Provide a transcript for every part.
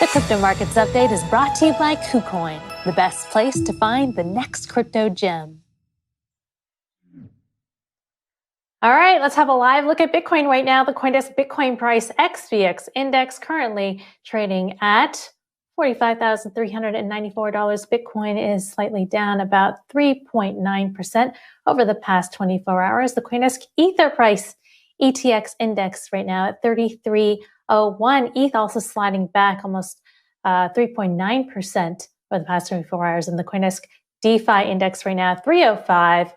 The Crypto Markets Update is brought to you by KuCoin, the best place to find the next crypto gem. All right, let's have a live look at Bitcoin right now. The CoinDesk Bitcoin price XVX index currently trading at $45,394. Bitcoin is slightly down about 3.9% over the past 24 hours. The CoinDesk Ether price ETX index right now at 33.01. ETH also sliding back almost 3.9% over the past 24 hours. And the CoinDesk DeFi index right now at 305,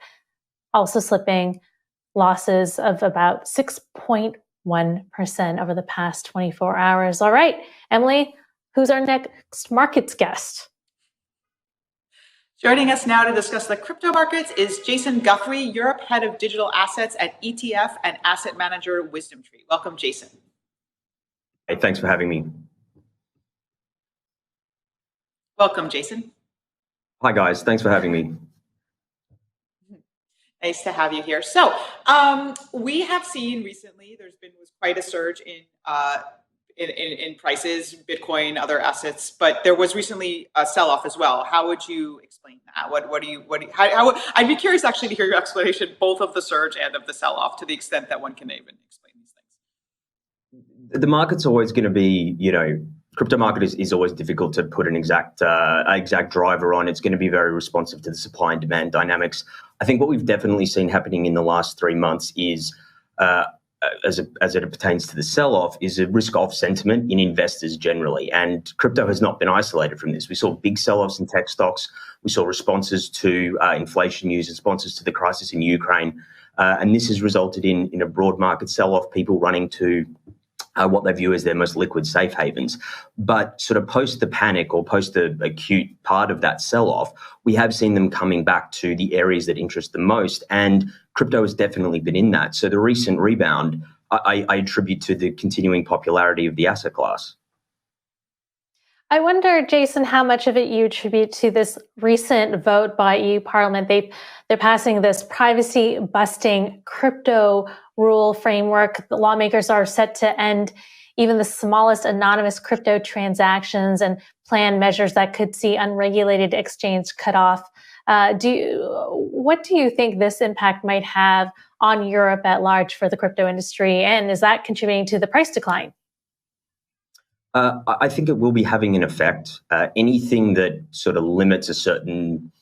also slipping losses of about 6.1% over the past 24 hours. All right, Emily, who's our next markets guest? Joining us now to discuss the crypto markets is Jason Guthrie, Europe Head of Digital Assets at ETF and Asset Manager WisdomTree. Welcome, Jason. Hey, thanks for having me. Welcome, Jason. Hi, guys. Thanks for having me. Nice to have you here. So we have seen recently was quite a surge in prices, Bitcoin, other assets, but there was recently a sell-off as well. How would you explain that? I'd be curious actually to hear your explanation, both of the surge and of the sell-off, to the extent that one can even explain these things. The market's always going to be, crypto market is always difficult to put an exact driver on. It's going to be very responsive to the supply and demand dynamics. I think what we've definitely seen happening in the last 3 months is, as it pertains to the sell-off, is a risk-off sentiment in investors generally. And crypto has not been isolated from this. We saw big sell-offs in tech stocks. We saw responses to inflation news, responses to the crisis in Ukraine. And this has resulted in a broad market sell-off, people running to what they view as their most liquid safe havens. But sort of post the panic or post the acute part of that sell-off, we have seen them coming back to the areas that interest them most. And crypto has definitely been in that. So the recent rebound, I attribute to the continuing popularity of the asset class. I wonder, Jason, how much of it you attribute to this recent vote by EU Parliament. They're passing this privacy-busting crypto rule framework. The lawmakers are set to end even the smallest anonymous crypto transactions and plan measures that could see unregulated exchange cut off. What do you think this impact might have on Europe at large for the crypto industry? And is that contributing to the price decline? I think it will be having an effect. Anything that sort of limits a certain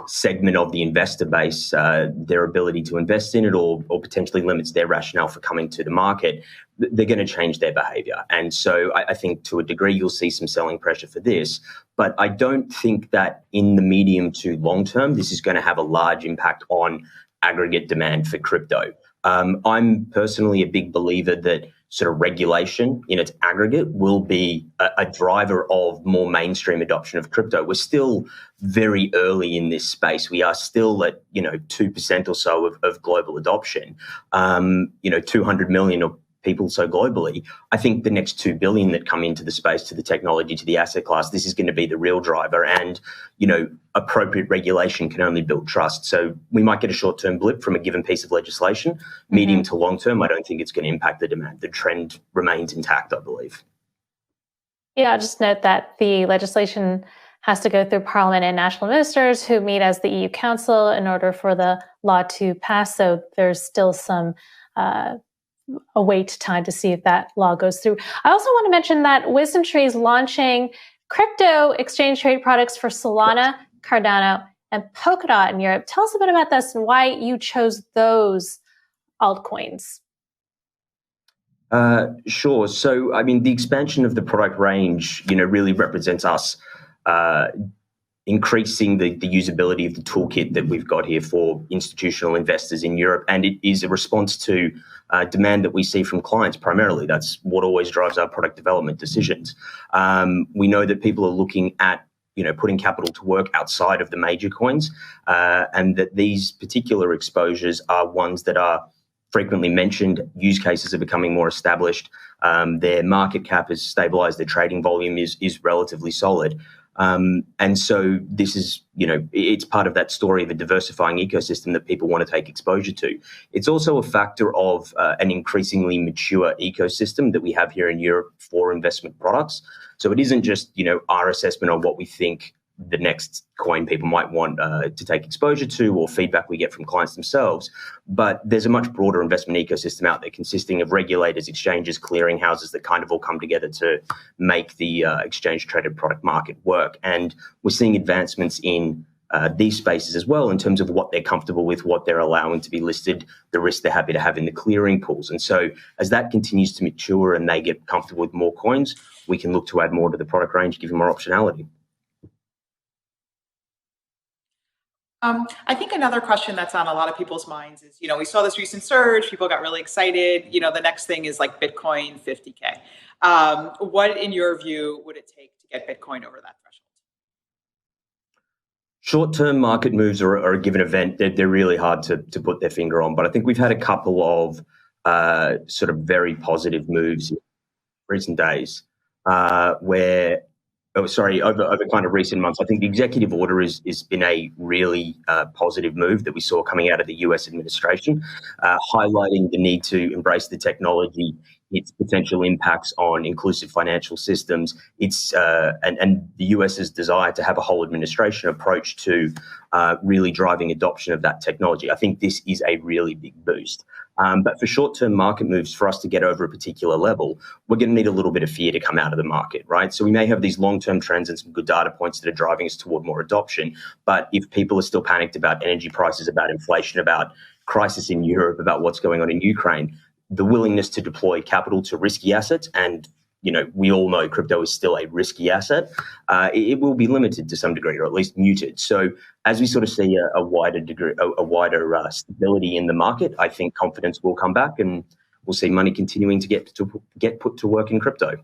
segment of the investor base, their ability to invest in it, or potentially limits their rationale for coming to the market, they're going to change their behavior. And so I think to a degree you'll see some selling pressure for this. But I don't think that in the medium to long term, this is going to have a large impact on aggregate demand for crypto. I'm personally a big believer that sort of regulation in its aggregate will be a driver of more mainstream adoption of crypto. We're still very early in this space. We are still at 2% or so of global adoption. 200 million of people so globally. I think the next 2 billion that come into the space, to the technology, to the asset class, this is going to be the real driver. And appropriate regulation can only build trust. So we might get a short-term blip from a given piece of legislation. Medium to long term, I don't think it's going to impact the demand. The trend remains intact, I believe. Yeah, I'll just note that the legislation has to go through Parliament and national ministers who meet as the EU Council in order for the law to pass. So there's still some a wait time to see if that law goes through. I also want to mention that WisdomTree is launching crypto exchange trade products for Solana, Cardano, and Polkadot in Europe. Tell us a bit about this and why you chose those altcoins. Sure. So, the expansion of the product range, really represents us increasing the usability of the toolkit that we've got here for institutional investors in Europe. And it is a response to demand that we see from clients primarily. That's what always drives our product development decisions. We know that people are looking at putting capital to work outside of the major coins, and that these particular exposures are ones that are frequently mentioned. Use cases are becoming more established. Their market cap has stabilized. Their trading volume is relatively solid. And so this is, it's part of that story of a diversifying ecosystem that people want to take exposure to. It's also a factor of an increasingly mature ecosystem that we have here in Europe for investment products. So it isn't just, our assessment on what we think the next coin people might want to take exposure to, or feedback we get from clients themselves. But there's a much broader investment ecosystem out there consisting of regulators, exchanges, clearing houses that kind of all come together to make the exchange traded product market work. And we're seeing advancements in these spaces as well in terms of what they're comfortable with, what they're allowing to be listed, the risk they're happy to have in the clearing pools. And so as that continues to mature and they get comfortable with more coins, we can look to add more to the product range, give them more optionality. I think another question that's on a lot of people's minds is, we saw this recent surge, people got really excited. The next thing is like Bitcoin 50K. What, in your view, would it take to get Bitcoin over that threshold? Short-term market moves are a given event. They're really hard to put their finger on. But I think we've had a couple of sort of very positive moves in recent days over kind of recent months. I think the executive order is been a really positive move that we saw coming out of the US administration, highlighting the need to embrace the technology, its potential impacts on inclusive financial systems, and the US's desire to have a whole administration approach to really driving adoption of that technology. I think this is a really big boost. But for short-term market moves, for us to get over a particular level, we're going to need a little bit of fear to come out of the market, right? So we may have these long-term trends and some good data points that are driving us toward more adoption. But if people are still panicked about energy prices, about inflation, about crisis in Europe, about what's going on in Ukraine, the willingness to deploy capital to risky assets, and we all know crypto is still a risky asset, it will be limited to some degree, or at least muted. So as we sort of see a wider degree, a wider stability in the market, I think confidence will come back, and we'll see money continuing to get put to work in crypto.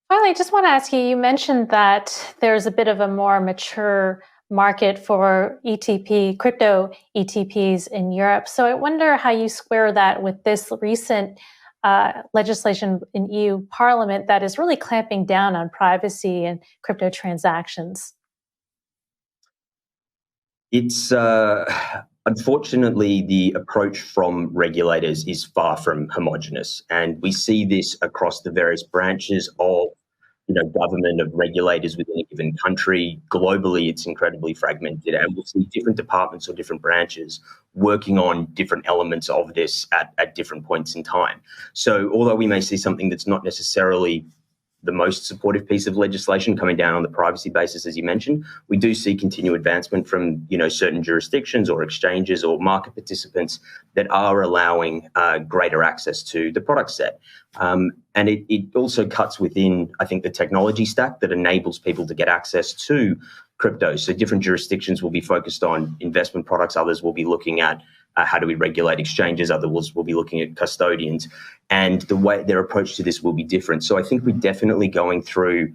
Finally, I just want to ask you, you mentioned that there's a bit of a more mature market for crypto ETPs in Europe. So I wonder how you square that with this recent legislation in EU Parliament that is really clamping down on privacy and crypto transactions. It's unfortunately, the approach from regulators is far from homogenous, and we see this across the various branches of government, of regulators within a given country. Globally, it's incredibly fragmented, and we'll see different departments or different branches working on different elements of this at different points in time. So although we may see something that's not necessarily the most supportive piece of legislation coming down on the privacy basis, as you mentioned, we do see continued advancement from certain jurisdictions or exchanges or market participants that are allowing greater access to the product set. And it also cuts within, I think, the technology stack that enables people to get access to crypto. So different jurisdictions will be focused on investment products. Others will be looking at how do we regulate exchanges? Others will be looking at custodians. And the way their approach to this will be different. So I think we're definitely going through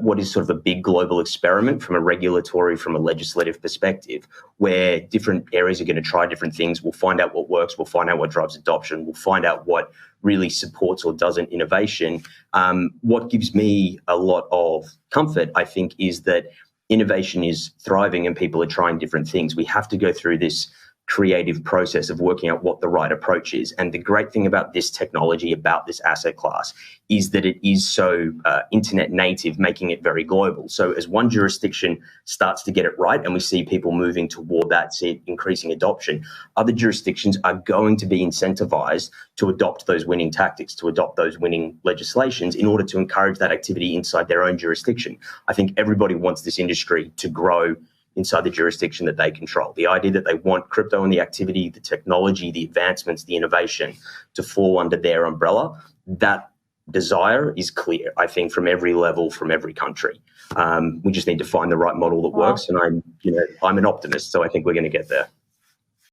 what is sort of a big global experiment from a regulatory, from a legislative perspective, where different areas are going to try different things. We'll find out what works. We'll find out what drives adoption. We'll find out what really supports or doesn't innovation. What gives me a lot of comfort, I think, is that innovation is thriving and people are trying different things. We have to go through this creative process of working out what the right approach is. And the great thing about this technology, about this asset class, is that it is so internet native, making it very global. So as one jurisdiction starts to get it right and we see people moving toward that, see increasing adoption, other jurisdictions are going to be incentivized to adopt those winning tactics, to adopt those winning legislations in order to encourage that activity inside their own jurisdiction. I think everybody wants this industry to grow inside the jurisdiction that they control. The idea that they want crypto and the activity, the technology, the advancements, the innovation to fall under their umbrella, that desire is clear, I think, from every level, from every country. We just need to find the right model that works. And I'm an optimist, so I think we're going to get there.